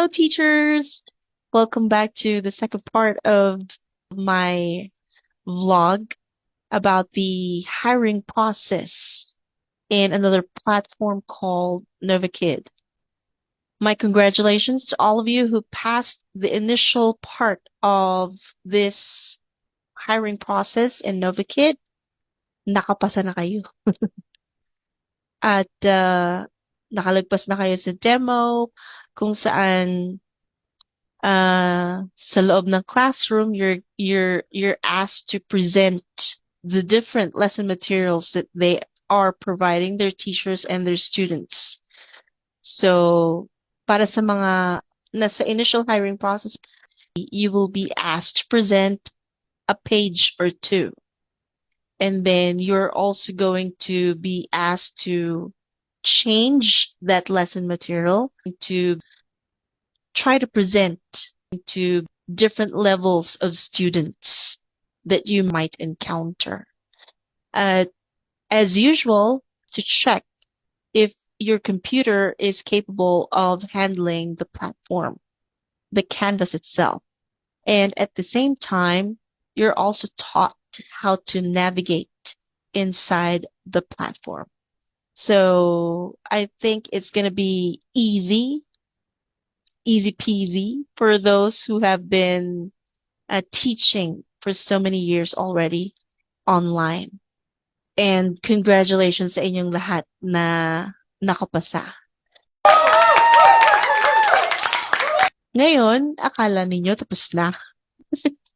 Hello, teachers. Welcome back to the second part of my vlog about the hiring process in another platform called NovaKid. My congratulations to all of you who passed the initial part of this hiring process in NovaKid. Nakapasa na kayo. At nakalagpas na kayo sa demo kung saan sa loob ng classroom, you're asked to present the different lesson materials that they are providing their teachers and their students. So, para sa mga nasa initial hiring process, you will be asked to present a page or two. And then you're also going to be asked to change that lesson material to try to present to different levels of students that you might encounter. As usual, to check if your computer is capable of handling the platform, the Canvas itself. And at the same time, you're also taught how to navigate inside the platform. So I think it's going to be easy peasy for those who have been teaching for so many years already online. And congratulations sa inyong lahat na nakapasa. Ngayon, akala ninyo tapos na.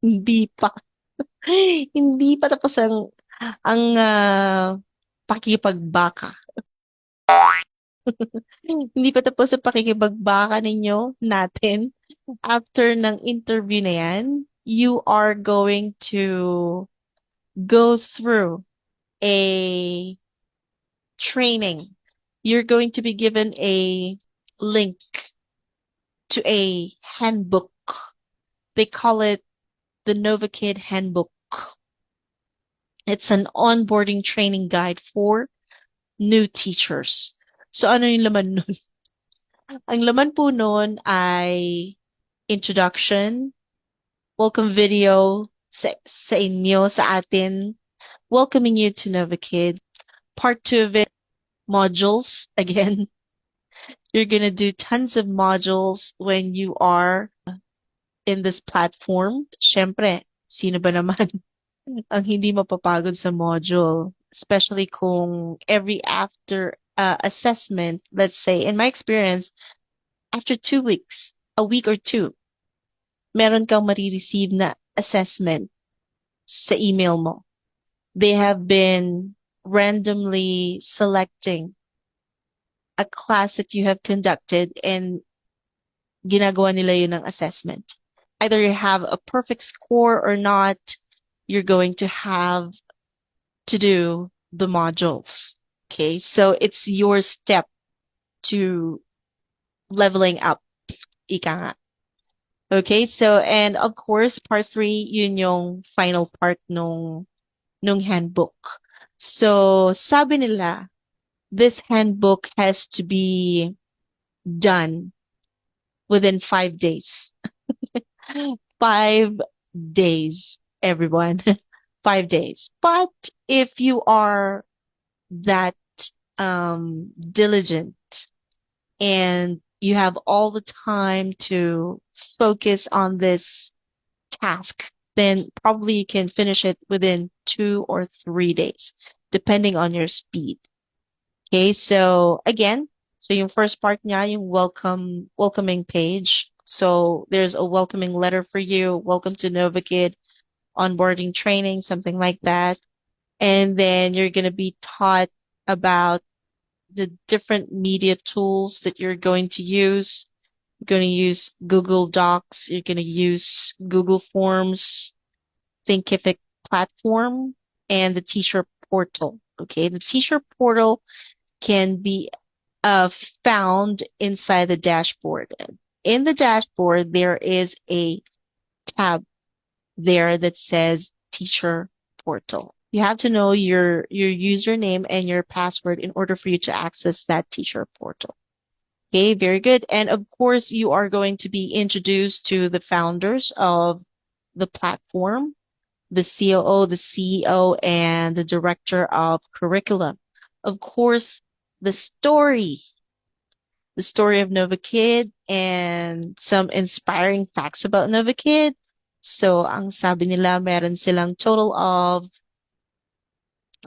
Hindi pa. Hindi pa tapos ang pakikipagbaka. Hindi pa tapos ang pakikipagbaka ninyo natin. After ng interview na yan, you are going to go through a training. You're going to be given a link to a handbook. They call it the NovaKid Handbook. It's an onboarding training guide for new teachers. So ano yung laman nun? Ang laman po nun ay introduction, welcome video sa inyo, sa atin, welcoming you to NovaKid. Part 2 of it, modules. Again, you're gonna do tons of modules when you are in this platform. Syempre, sino ba naman ang hindi mapapagod sa module? Especially kung every after assessment, let's say, in my experience, after 2 weeks, a week or two, meron kang marireceive na assessment sa email mo. They have been randomly selecting a class that you have conducted and ginagawa nila yun ng assessment. Either you have a perfect score or not, you're going to have to do the modules. Okay, so it's your step to leveling up. Ika nga. Okay, so and of course, part 3, yun yung final part nung handbook. So sabi nila, this handbook has to be done within 5 days. 5 days, everyone. 5 days. But if you are that diligent and you have all the time to focus on this task, then probably you can finish it within 2 or 3 days, depending on your speed. Okay, so again, so yung first part niya, yung welcoming page. So there's a welcoming letter for you. Welcome to NovaKid, onboarding training, something like that. And then you're going to be taught about the different media tools that you're going to use. You're going to use Google Docs. You're going to use Google Forms, Thinkific platform, and the teacher portal. Okay, the teacher portal can be found inside the dashboard. In the dashboard, there is a tab there that says teacher portal. You have to know your username and your password in order for you to access that teacher portal. Okay, very good. And of course, you are going to be introduced to the founders of the platform, the COO, the CEO, and the director of curriculum. Of course, the story, the story of Nova Kid and some inspiring facts about Nova Kid. So, ang sabi nila, meron silang total of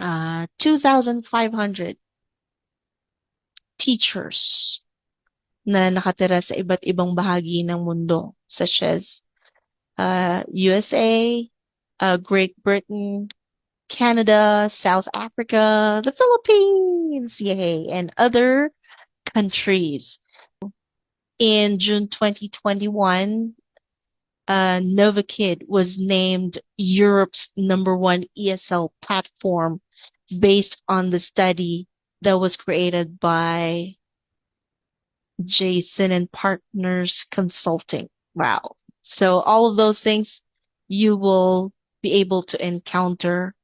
2,500 teachers na nakatira sa iba't ibang bahagi ng mundo, such as USA, Great Britain, Canada, South Africa, the Philippines, yay, and other countries. In June 2021, NovaKid was named Europe's #1 ESL platform based on the study that was created by Jason and Partners Consulting. Wow. So all of those things you will be able to encounter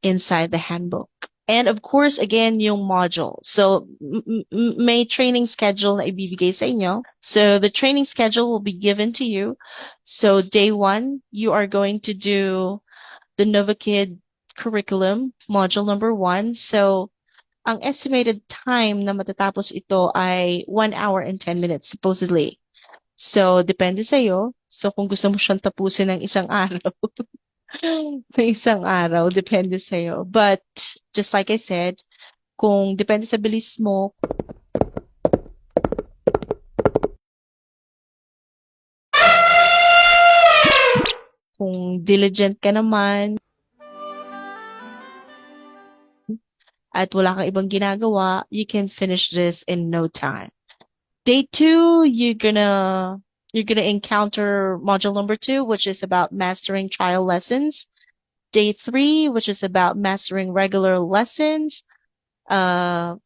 inside the handbook. And of course, again, yung module. So may training schedule na ibibigay sa inyo. So the training schedule will be given to you. So day 1, you are going to do the NovaKid curriculum, module #1. So ang estimated time na matatapos ito ay 1 hour and 10 minutes, supposedly. So, depende sa'yo. So, kung gusto mo siyang tapusin ng isang araw, ng isang araw, depende sa'yo. But, just like I said, kung depende sa bilis mo, kung diligent ka naman, at wala kang ibang ginagawa, you can finish this in no time. Day 2, you're gonna encounter module #2, which is about mastering trial lessons. Day 3, which is about mastering regular lessons. Uh,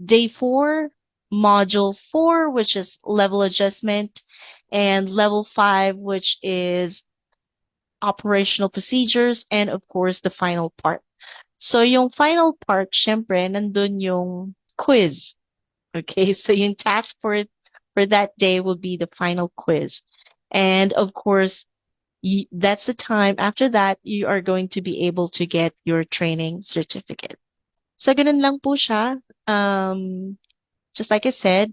Day 4, module 4, which is level adjustment, and level 5, which is operational procedures, and of course, the final part. So, yung final part, syempre, nandun yung quiz. Okay, so yung task for that day will be the final quiz. And of course, that's the time after that you are going to be able to get your training certificate. So ganun lang po siya. Just like I said,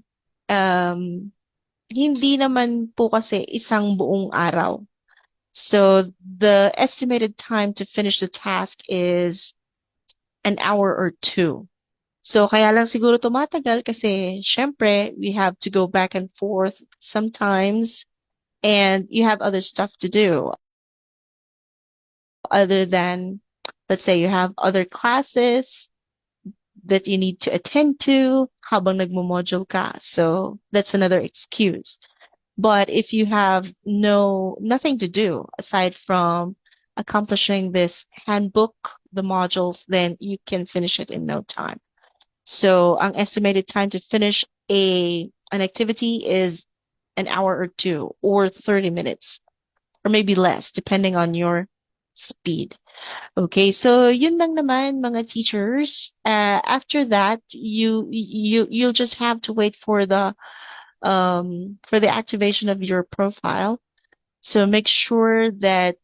hindi naman po kasi isang buong araw. So the estimated time to finish the task is an hour or two. So, kaya lang siguro tumatagal kasi syempre, we have to go back and forth sometimes and you have other stuff to do other than, let's say you have other classes that you need to attend to habang nagmo-module ka. So, that's another excuse. But if you have nothing to do aside from accomplishing this handbook, the modules, then you can finish it in no time. So ang estimated time to finish an activity is an hour or two or 30 minutes or maybe less depending on your speed. Okay, so yun lang naman mga teachers. After that, you'll just have to wait for the activation of your profile. So make sure that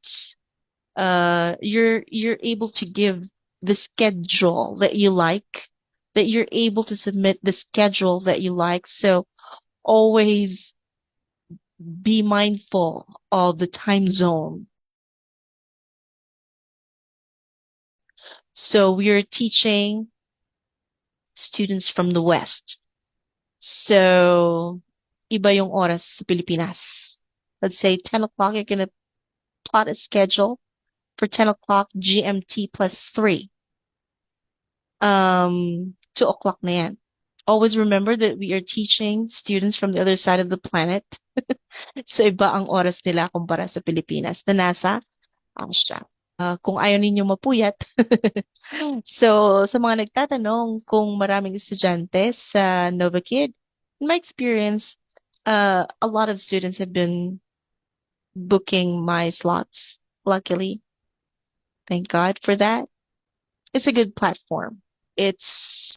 you're able to give the schedule that you like, that you're able to submit the schedule that you like. So always be mindful of the time zone. So we are teaching students from the West. So iba yung oras sa Pilipinas. Let's say 10 o'clock, you're going to plot a schedule for 10 o'clock GMT plus 3. 2 o'clock na yan. Always remember that we are teaching students from the other side of the planet. So iba ang oras nila kumpara sa Pilipinas na nasa Asia. Kung ayaw ninyo mapuyat. So sa mga nagtatanong kung maraming estudyante sa NovaKid, in my experience, a lot of students have been booking my slots, luckily. Thank God for that. It's a good platform. It's